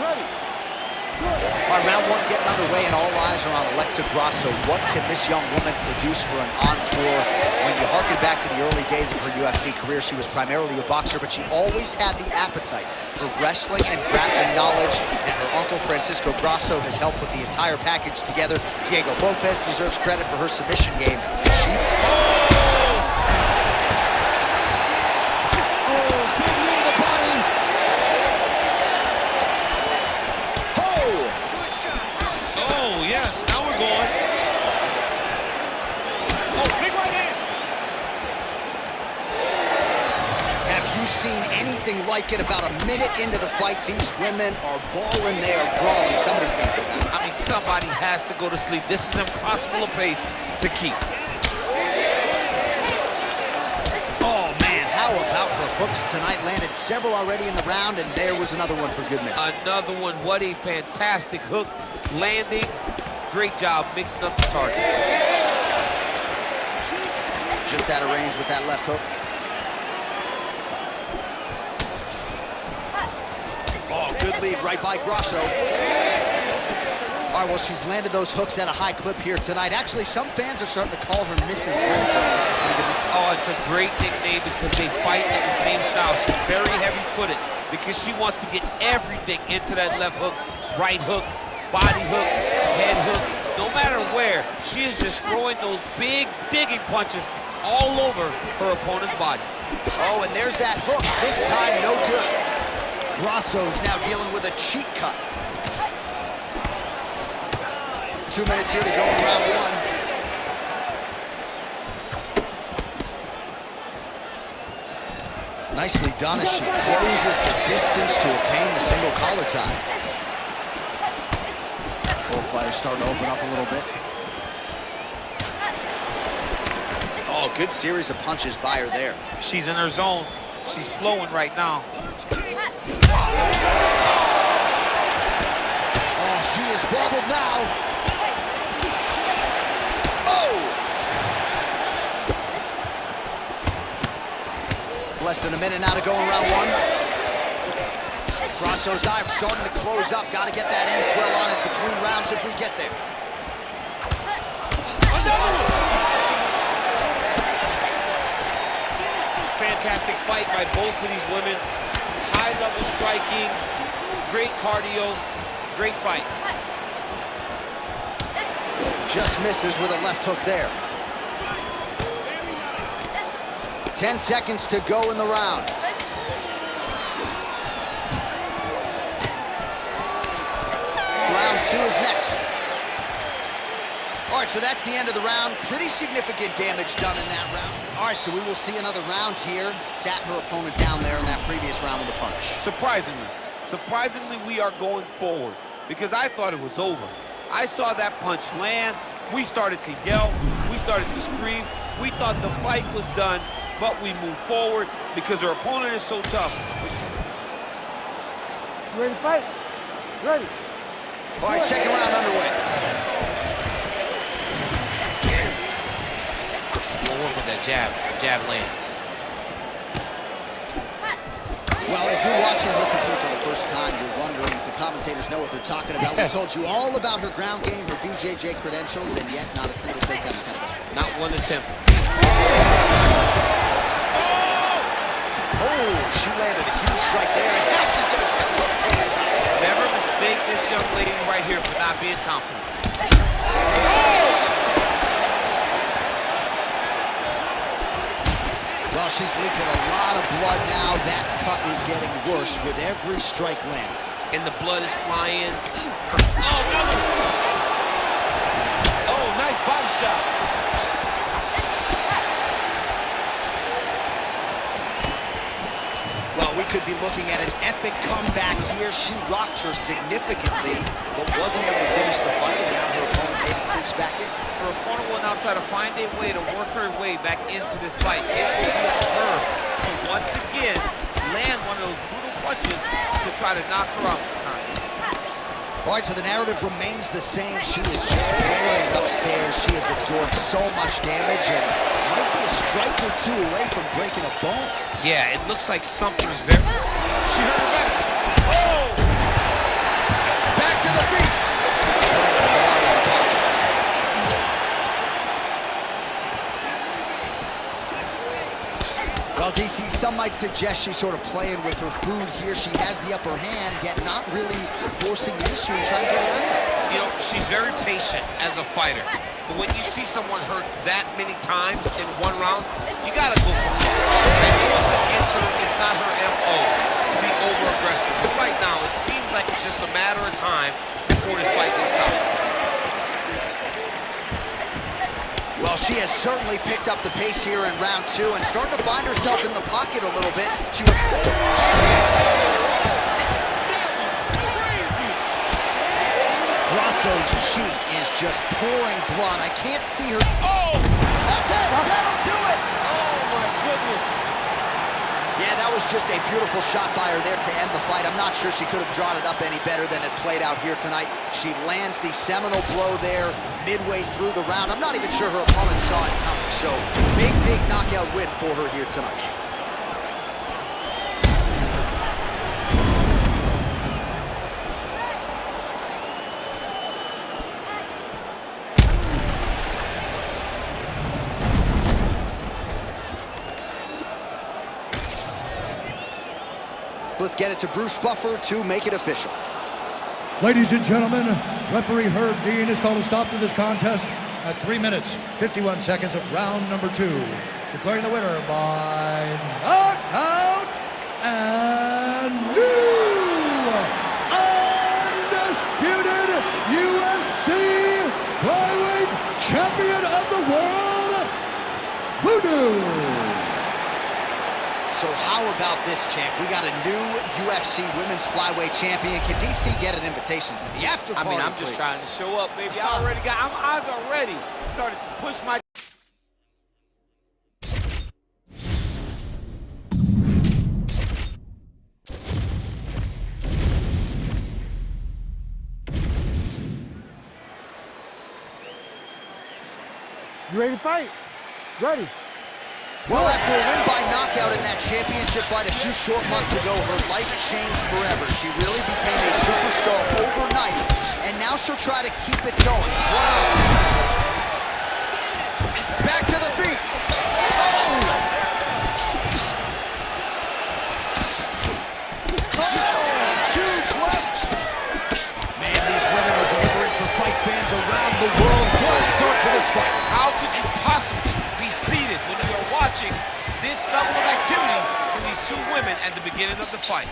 All right, round one getting underway, and all eyes are on Alexa Grasso. What can this young woman produce for an encore? When you harken back to the early days of her UFC career, she was primarily a boxer, but she always had the appetite for wrestling and grappling knowledge, and her uncle, Francisco Grasso, has helped put the entire package together. Diego Lopez deserves credit for her submission game. Seen anything like it. About a minute into the fight, these women are balling, they are brawling. Somebody's gonna go down. I mean, somebody has to go to sleep. This is impossible a pace to keep. Oh man, how about her hooks tonight? Landed several already in the round, and there was another one for good measure. Another one. What a fantastic hook landing. Great job mixing up the target. Just out of range with that left hook. Oh, good lead right by Grasso. All right, well, she's landed those hooks at a high clip here tonight. Actually, some fans are starting to call her Mrs. Leningrad. Oh, it's a great nickname because they fight in the same style. She's very heavy-footed because she wants to get everything into that left hook, right hook, body hook, head hook. No matter where, she is just throwing those big digging punches all over her opponent's body. Oh, and there's that hook. This time, no good. Grasso's now dealing with a cheek cut. 2 minutes here to go in round one. Nicely done as she closes the distance to attain the single collar tie. Both fighters starting to open up a little bit. Oh, good series of punches by her there. She's in her zone. She's flowing right now. Oh, she is wobbled now. Oh! Less than a minute now to go in round one. Grasso's eye starting to close up. Got to get that end swell on it between rounds if we get there. Fantastic fight by both of these women. High-level striking, great cardio, great fight. Just misses with a left hook there. 10 seconds to go in the round. Round two is next. All right, so that's the end of the round. Pretty significant damage done in that round. All right, so we will see another round here. Sat her opponent down there in that previous round with a punch. Surprisingly, we are going forward because I thought it was over. I saw that punch land. We started to yell. We started to scream. We thought the fight was done, but we moved forward because her opponent is so tough. You ready to fight? Ready. All right, second round underway. We'll work with that jab. Jab lands. Well, if you're watching her compete for the first time, you're wondering if the commentators know what they're talking about. We told you all about her ground game, her BJJ credentials, and yet not a single takedown attempt. Not one attempt. Oh, she landed a huge strike there, and now she's going to tell her opponent. Never mistake this young lady right here for not being confident. Well, she's leaking a lot of blood now. That cut is getting worse with every strike landed. And the blood is flying. Oh, another one. Oh, nice body shot. Well, we could be looking at an epic comeback here. She rocked her significantly, but wasn't able to finish the fight, and now her opponent maybe creeps back in. Her opponent will now try to find a way to work her way back into this fight. It will be up to her to once again land one of those brutal punches to try to knock her out this time. All right, so the narrative remains the same. She is just wearing upstairs. She has absorbed so much damage and might be a strike or two away from breaking a bone. Yeah, it looks like something's very... She hurt her back. Oh! might suggest she's sort of playing with her food here. She has the upper hand, yet not really forcing the issue and trying to get it out there. You know, she's very patient as a fighter. But when you see someone hurt that many times in one round, you gotta go for it. And once against her, it's not her MO to be over-aggressive. But right now, it seems like it's just a matter of time before this fight gets stopped. Well, she has certainly picked up the pace here in round 2 and starting to find herself in the pocket a little bit. She was... Grasso's cheek is just pouring blood. I can't see her... Oh! That's it! That'll do it! Oh, my goodness! Yeah, that was just a beautiful shot by her there to end the fight. I'm not sure she could have drawn it up any better than it played out here tonight. She lands the seminal blow there midway through the round. I'm not even sure her opponent saw it coming. So, big, big knockout win for her here tonight. Let's get it to Bruce Buffer to make it official. Ladies and gentlemen, referee Herb Dean has called a stop to this contest at 3 minutes, 51 seconds of round number 2. Declaring the winner by knockout and new undisputed UFC flyweight champion of the world, Voodoo. So how about this, champ? We got a new UFC women's flyweight champion. Can DC get an invitation to the after party? I mean, I'm just trying to show up, baby. I've already started to push my... You ready to fight? Ready. Well, after a win by knockout in that championship fight a few short months ago, her life changed forever. She really became a superstar overnight, and now she'll try to keep it going. Back to the feet. Oh! Huge left. Man, these women are delivering for fight fans around the world. What a start to this fight. How could you possibly be seated when you are watching this level of activity from these two women at the beginning of the fight?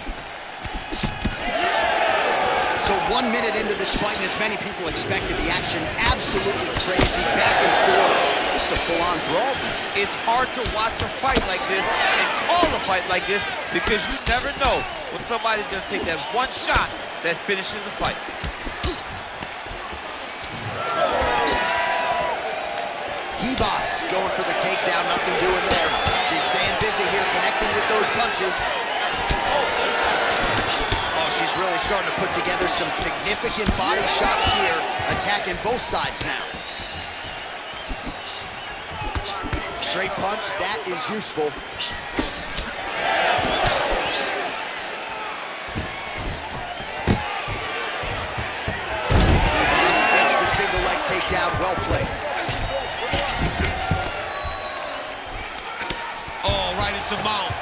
So 1 minute into this fight, and as many people expected, the action absolutely crazy, back and forth. This is a full-on brawl. It's hard to watch a fight like this and call a fight like this because you never know when somebody's going to take that one shot that finishes the fight. Boss going for the takedown, nothing doing there. She's staying busy here, connecting with those punches. Oh, she's really starting to put together some significant body shots here, attacking both sides now. Straight punch, that is useful. Boss gets the single leg takedown, well played. Oh, right into mount.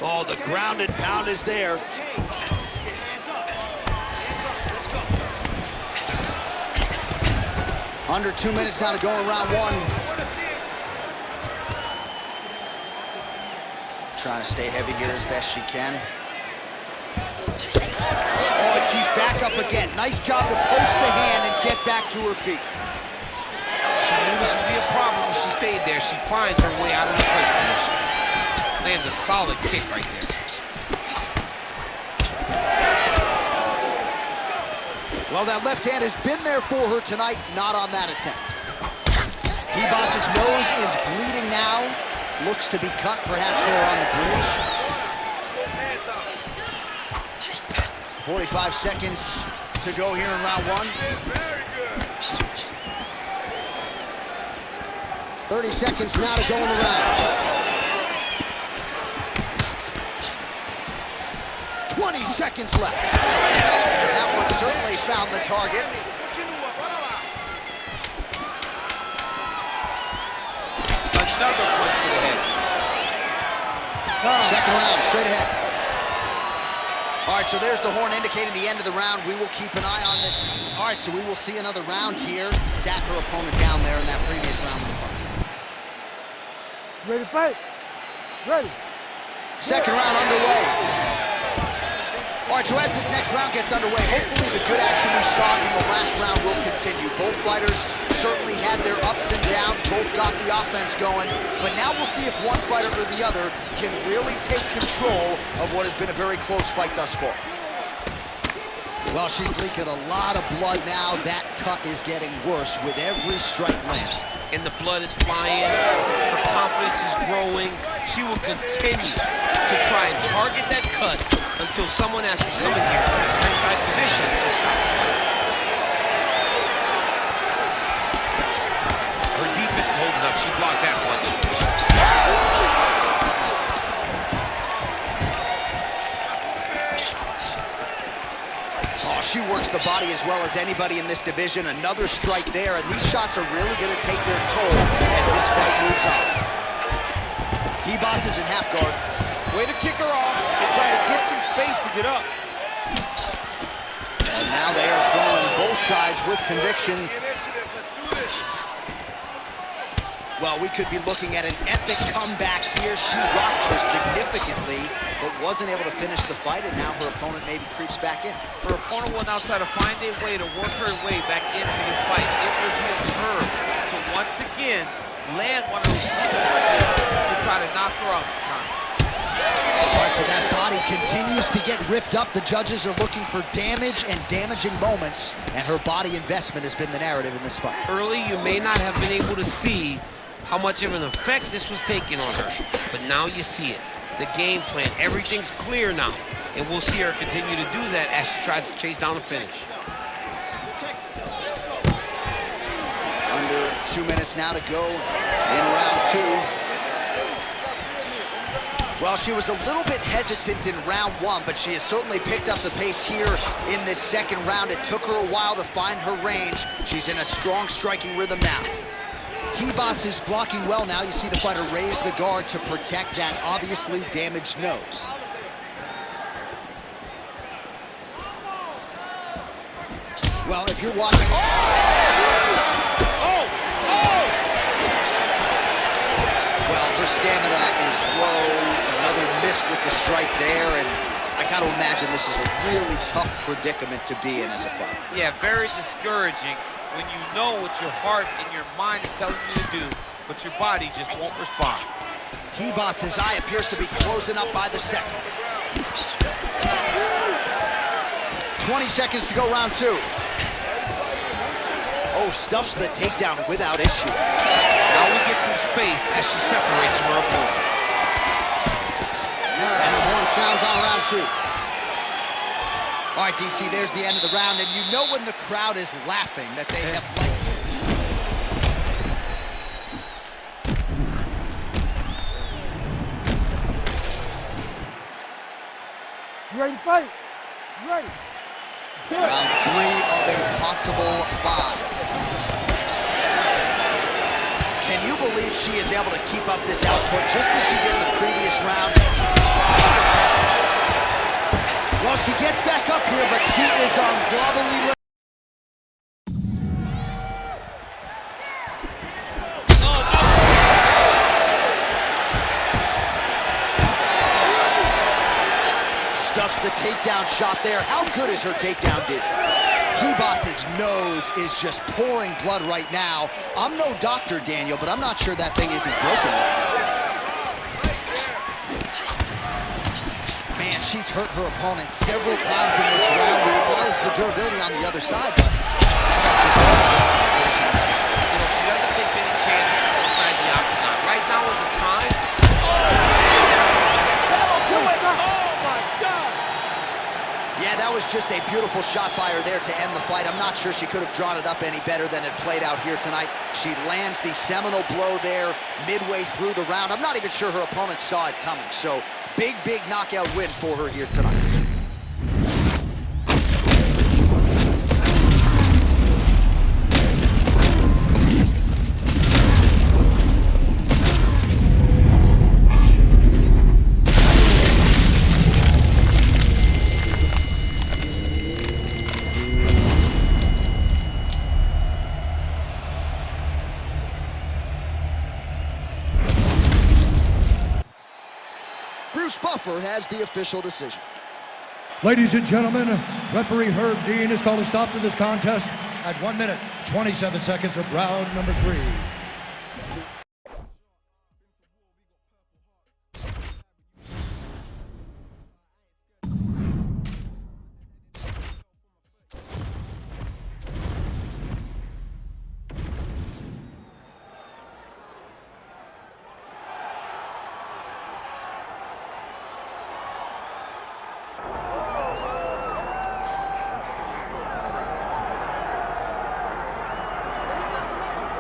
Oh, the ground and pound is there. Under 2 minutes now to go in round 1. Trying to stay heavy here as best she can. Oh, and she's back up again. Nice job to post the hand and get back to her feet. She knew this would be a problem if she stayed there. She finds her way out of the fight position. Lands a solid kick right there. Well, that left hand has been there for her tonight, not on that attempt. Hebas's nose is bleeding now. Looks to be cut, perhaps there on the bridge. 45 seconds to go here in round 1. 30 seconds now to go in the round. 20 seconds left. And that one certainly found the target. Another punch to the head. Second round, straight ahead. All right, so there's the horn indicating the end of the round. We will keep an eye on this. All right, so we will see another round here. Sat her opponent down there in that previous round of the fight. Ready to fight? Ready. Second round underway. All right, so as this next round gets underway, hopefully the good action we saw in the last round will continue. Both fighters certainly had their ups and downs, both got the offense going, but now we'll see if one fighter or the other can really take control of what has been a very close fight thus far. Well, she's leaking a lot of blood now. That cut is getting worse with every strike landed. And the blood is flying, her confidence is growing. She will continue to try and target that cut until someone has to come in here, ringside position, and stop the fight. Her defense is holding up. She blocked that punch. Oh, she works the body as well as anybody in this division. Another strike there, and these shots are really going to take their toll as this fight moves on. He-Boss is in half guard. Way to kick her off and try to get some space to get up. And now they are throwing both sides with conviction. Well, we could be looking at an epic comeback here. She rocked her significantly, but wasn't able to finish the fight, and now her opponent maybe creeps back in. Her opponent will now try to find a way to work her way back into this fight. It will be her to once again land one of those punches to try to knock her out this time. All right, so that body continues to get ripped up. The judges are looking for damage and damaging moments, and her body investment has been the narrative in this fight. Early, you may not have been able to see how much of an effect this was taking on her, but now you see it. The game plan, everything's clear now, and we'll see her continue to do that as she tries to chase down a finish. Under 2 minutes now to go in round two. Well, she was a little bit hesitant in round one, but she has certainly picked up the pace here in this second round. It took her a while to find her range. She's in a strong striking rhythm now. He-Boss is blocking well now. You see the fighter raise the guard to protect that obviously damaged nose. Well, if you're watching... Well, her stamina is low. Another miss with the strike there, and I got to imagine this is a really tough predicament to be in as a fighter. Yeah, very discouraging when you know what your heart and your mind is telling you to do, but your body just won't respond. He-Boss's eye appears to be closing up by the second. 20 seconds to go round two. Oh, stuffs the takedown without issue. Now we get some space as she separates from her opponent. And the horn sounds on round two. All right, DC, there's the end of the round, and you know when the crowd is laughing that they have liked it. You ready to fight? You ready? Round three of a possible five. Can you believe she is able to keep up this output just as she did in the previous round? Well, she gets back up here, but she is on wobbly legs. Stuffs the takedown shot there. How good is her takedown, dude? He-Boss's nose is just pouring blood right now. I'm no doctor, Daniel, but I'm not sure that thing isn't broken. Man, she's hurt her opponent several times in this round. We acknowledge the durability on the other side, but that might just be impressive. You know, she doesn't take any chances inside the octagon. Right now is the time. That'll do it! Yeah, that was just a beautiful shot by her there to end the fight. I'm not sure she could have drawn it up any better than it played out here tonight. She lands the seminal blow there midway through the round. I'm not even sure her opponent saw it coming. So big, big knockout win for her here tonight. Bruce Buffer has the official decision. Ladies and gentlemen, referee Herb Dean has called a stop to this contest at 1 minute, 27 seconds of round number 3.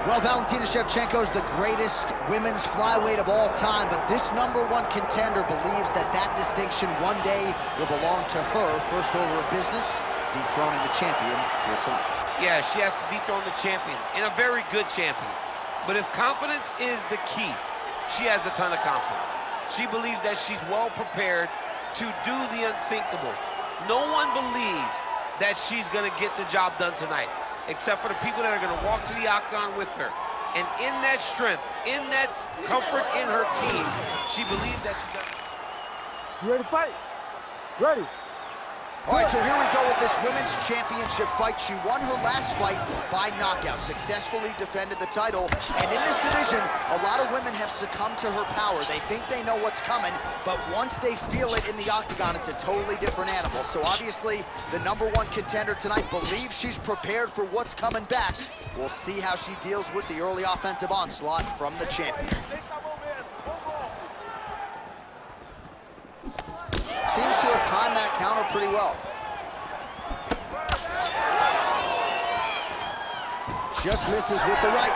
Well, Valentina Shevchenko is the greatest women's flyweight of all time, but this #1 contender believes that that distinction one day will belong to her. First order of business, dethroning the champion here tonight. Yeah, she has to dethrone the champion, and a very good champion. But if confidence is the key, she has a ton of confidence. She believes that she's well prepared to do the unthinkable. No one believes that she's gonna get the job done tonight, except for the people that are going to walk to the octagon with her. And in that strength, in that comfort in her team, she believes that she does. You ready to fight? Ready. All right, so here we go with this women's championship fight. She won her last fight by knockout, successfully defended the title. And in this division, a lot of women have succumbed to her power. They think they know what's coming, but once they feel it in the octagon, it's a totally different animal. So obviously, the #1 contender tonight believes she's prepared for what's coming back. We'll see how she deals with the early offensive onslaught from the champion. Seems to have timed that counter pretty well. Just misses with the right.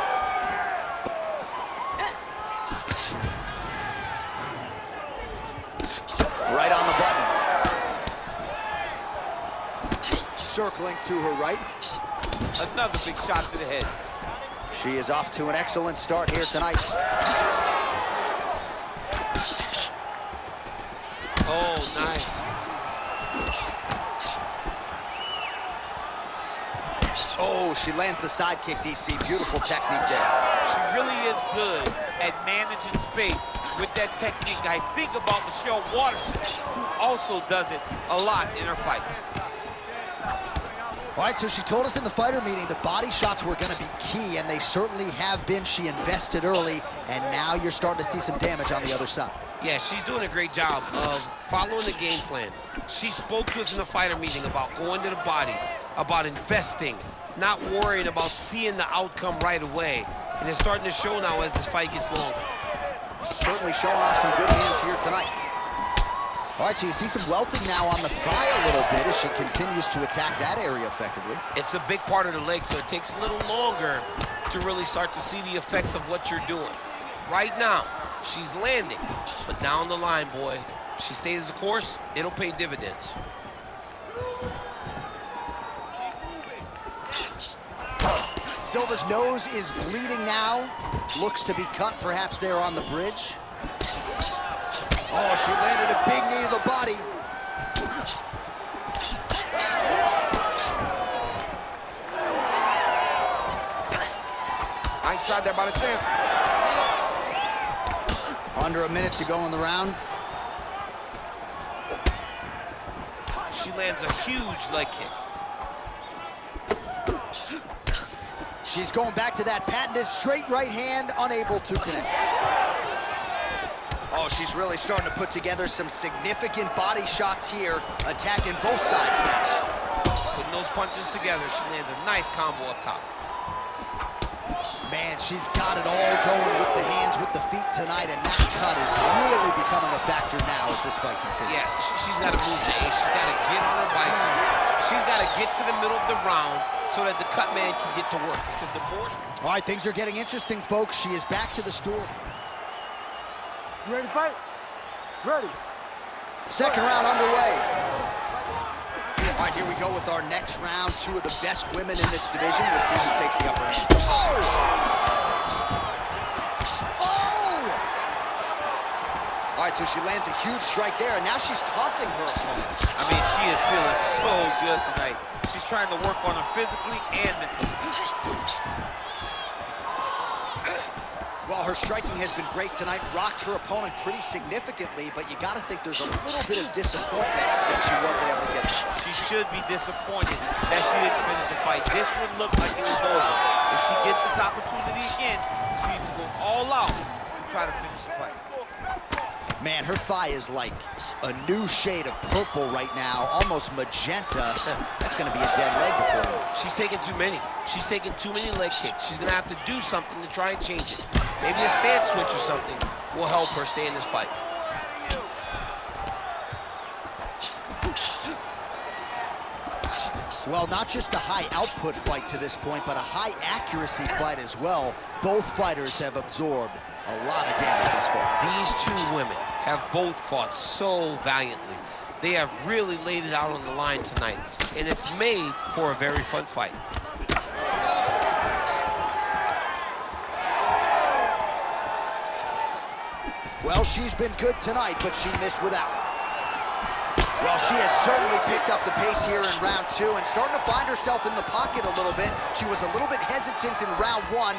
Right on the button. Circling to her right. Another big shot to the head. She is off to an excellent start here tonight. Oh, nice. Oh, she lands the side kick, DC. Beautiful technique there. She really is good at managing space with that technique. I think about Michelle Waterson, who also does it a lot in her fights. All right, so she told us in the fighter meeting the body shots were going to be key, and they certainly have been. She invested early, and now you're starting to see some damage on the other side. Yeah, she's doing a great job of following the game plan. She spoke to us in the fighter meeting about going to the body, about investing, not worrying about seeing the outcome right away. And it's starting to show now as this fight gets longer. Certainly showing off some good hands here tonight. All right, so you see some welting now on the thigh a little bit as she continues to attack that area effectively. It's a big part of the leg, so it takes a little longer to really start to see the effects of what you're doing. Right now, she's landing, but down the line, boy, she stays the course, it'll pay dividends. Silva's nose is bleeding now. Looks to be cut, perhaps there on the bridge. Oh, she landed a big knee to the body. Nice shot there by the champ. Under a minute to go in the round. She lands a huge leg kick. She's going back to that patented straight right hand, unable to connect. Oh, she's really starting to put together some significant body shots here, attacking both sides now. Putting those punches together, she lands a nice combo up top. Man, she's got it all going with the hands, with the feet tonight, and that cut is really becoming a factor now as this fight continues. Yes, she's got to move to A. She's got to get on her bicycle. She's got to get to the middle of the round so that the cut man can get to work. Because the more... All right, things are getting interesting, folks. She is back to the stool. You ready to fight? Ready. Second round underway. All right, here we go with our next round. Two of the best women in this division. We'll see who takes the upper hand. Oh! Oh! All right, so she lands a huge strike there, and now she's taunting her opponent. I mean, she is feeling so good tonight. She's trying to work on her physically and mentally. Well, Well, her striking has been great tonight, rocked her opponent pretty significantly, but you gotta think there's a little bit of disappointment that she wasn't able to get there. She should be disappointed that she didn't finish the fight. This one looked like it was over. If she gets this opportunity again, she needs to go all out to try to finish the fight. Man, her thigh is like a new shade of purple right now, almost magenta. That's gonna be a dead leg before her. She's taking too many. She's taking too many leg kicks. She's gonna have to do something to try and change it. Maybe a stance switch or something will help her stay in this fight. Well, not just a high output fight to this point, but a high accuracy fight as well. Both fighters have absorbed a lot of damage thus far. These two women have both fought so valiantly. They have really laid it out on the line tonight, and it's made for a very fun fight. Well, she's been good tonight, but she missed without. Well, she has certainly picked up the pace here in round two and starting to find herself in the pocket a little bit. She was a little bit hesitant in round one.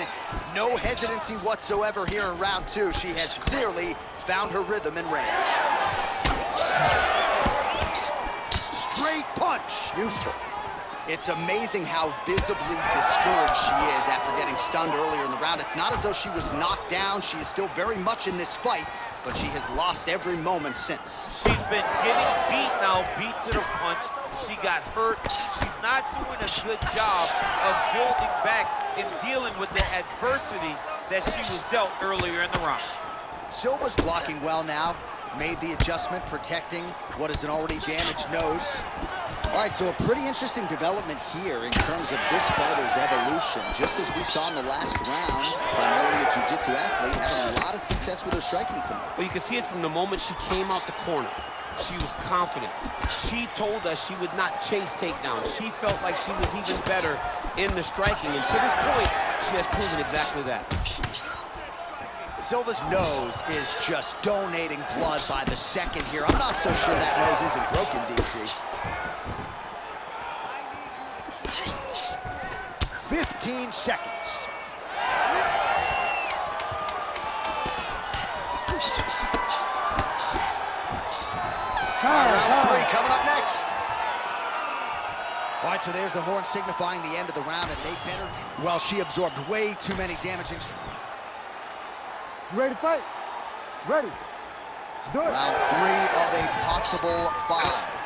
No hesitancy whatsoever here in round two. She has clearly found her rhythm and range. Straight punch, useful. It's amazing how visibly discouraged she is after getting stunned earlier in the round. It's not as though she was knocked down. She is still very much in this fight, but she has lost every moment since. She's been getting beat now, beat to the punch. She got hurt. She's not doing a good job of building back and dealing with the adversity that she was dealt earlier in the round. Silva's blocking well now. Made the adjustment, protecting what is an already damaged nose. All right, so a pretty interesting development here in terms of this fighter's evolution. Just as we saw in the last round, primarily a jiu-jitsu athlete, having a lot of success with her striking tonight. Well, you can see it from the moment she came out the corner. She was confident. She told us she would not chase takedowns. She felt like she was even better in the striking, and to this point, she has proven exactly that. Silva's nose is just donating blood by the second here. I'm not so sure that nose isn't broken, DC. 15 seconds. Round three coming up next. All right, so there's the horn signifying the end of the round, and they better. Well, she absorbed way too many damaging. You ready to fight? Ready. Let's do it. Round three of a possible five.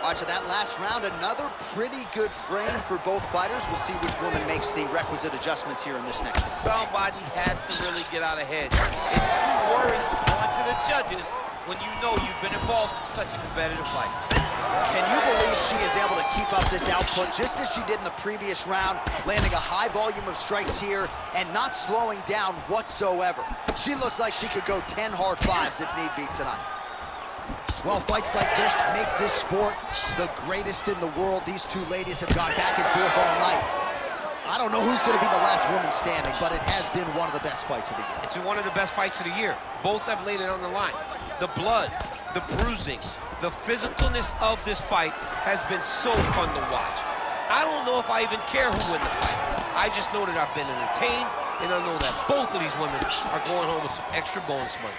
All right, so that last round, another pretty good frame for both fighters. We'll see which woman makes the requisite adjustments here in this next round. Somebody has to really get out ahead. It's too worrisome going to the judges when you know you've been involved in such a competitive fight. Can you believe she is able to keep up this output just as she did in the previous round, landing a high volume of strikes here and not slowing down whatsoever? She looks like she could go 10 hard fives if need be tonight. Well, fights like this make this sport the greatest in the world. These two ladies have gone back and forth all night. I don't know who's going to be the last woman standing, but it has been one of the best fights of the year. It's been one of the best fights of the year. Both have laid it on the line. The blood, the bruising, the physicalness of this fight has been so fun to watch. I don't know if I even care who wins the fight. I just know that I've been entertained, and I know that both of these women are going home with some extra bonus money.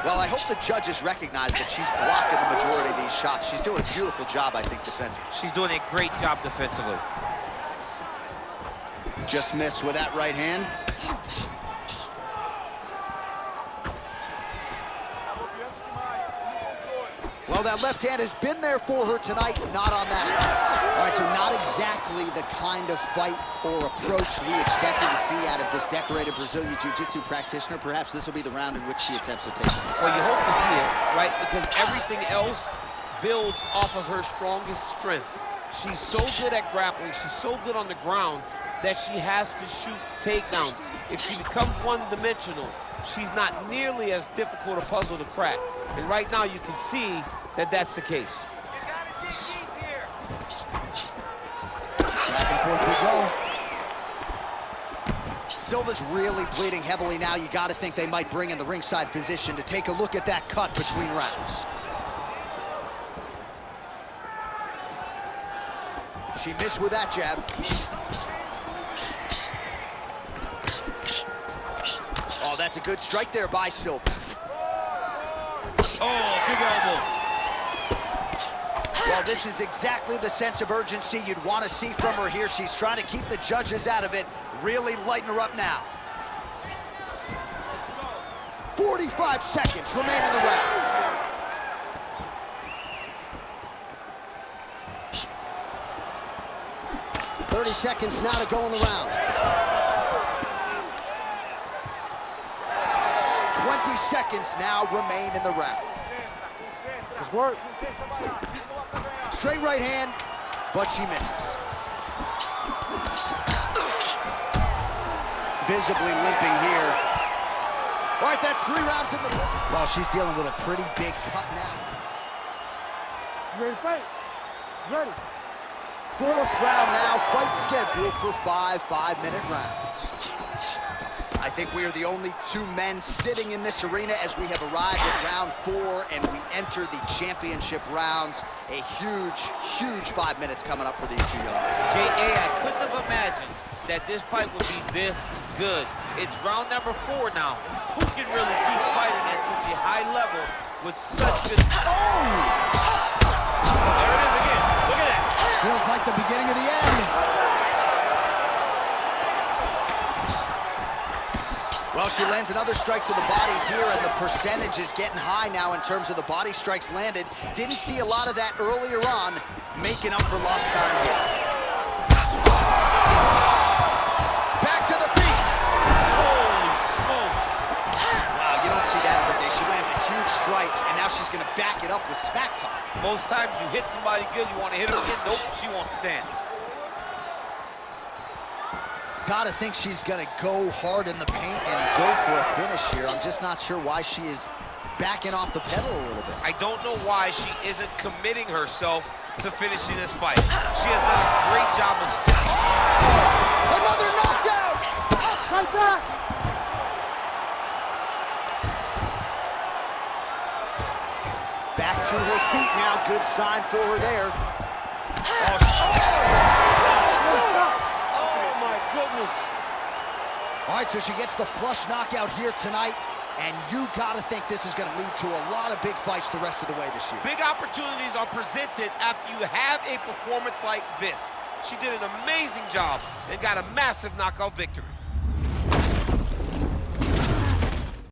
Well, I hope the judges recognize that she's blocking the majority of these shots. She's doing a beautiful job, I think, defensively. She's doing a great job defensively. Just missed with that right hand. Well, that left hand has been there for her tonight, not on that attack. All right, so not exactly the kind of fight or approach we expected to see out of this decorated Brazilian Jiu-Jitsu practitioner. Perhaps this will be the round in which she attempts to take it. Well, you hope to see it, right? Because everything else builds off of her strongest strength. She's so good at grappling, she's so good on the ground that she has to shoot takedowns. If she becomes one-dimensional, she's not nearly as difficult a puzzle to crack. And right now you can see that that's the case. You gotta dig deep here. Back and forth we go. Silva's really bleeding heavily now. You got to think they might bring in the ringside physician to take a look at that cut between rounds. She missed with that jab. Oh, that's a good strike there by Silva. Oh, big elbow. Well, this is exactly the sense of urgency you'd want to see from her here. She's trying to keep the judges out of it, really lighten her up now. 45 seconds remain in the round. .30 seconds now to go in the round. 20 seconds now remain in the round. Let's work. Straight right hand, but she misses. Visibly limping here. All right, that's 3 rounds in the... Well, she's dealing with a pretty big cut now. You ready to fight? Ready. 4th round now, fight scheduled for 5 5-minute rounds. I think we are the only 2 men sitting in this arena as we have arrived at round 4 and we enter the championship rounds. A huge, huge 5 minutes coming up for these 2 young men. J.A., I couldn't have imagined that this fight would be this good. It's round number 4 now. Who can really keep fighting at such a high level with such good... Oh! There it is again. Look at that. Feels like the beginning of the end. Well, she lands another strike to the body here, and the percentage is getting high now in terms of the body strikes landed. Didn't see a lot of that earlier on, making up for lost time here. Back to the feet. Holy smokes. Wow, you don't see that every day. She lands a huge strike, and now she's going to back it up with smack time. Most times you hit somebody good, you want to hit her again. Nope, she wants to dance. Gotta think she's gonna go hard in the paint and go for a finish here. I'm just not sure why she is backing off the pedal a little bit. I don't know why she isn't committing herself to finishing this fight. She has done a great job of... Another knockdown! Fight back! Back to her feet now. Good sign for her there. All right, so she gets the flush knockout here tonight, and you gotta think this is gonna lead to a lot of big fights the rest of the way this year. Big opportunities are presented after you have a performance like this. She did an amazing job and got a massive knockout victory.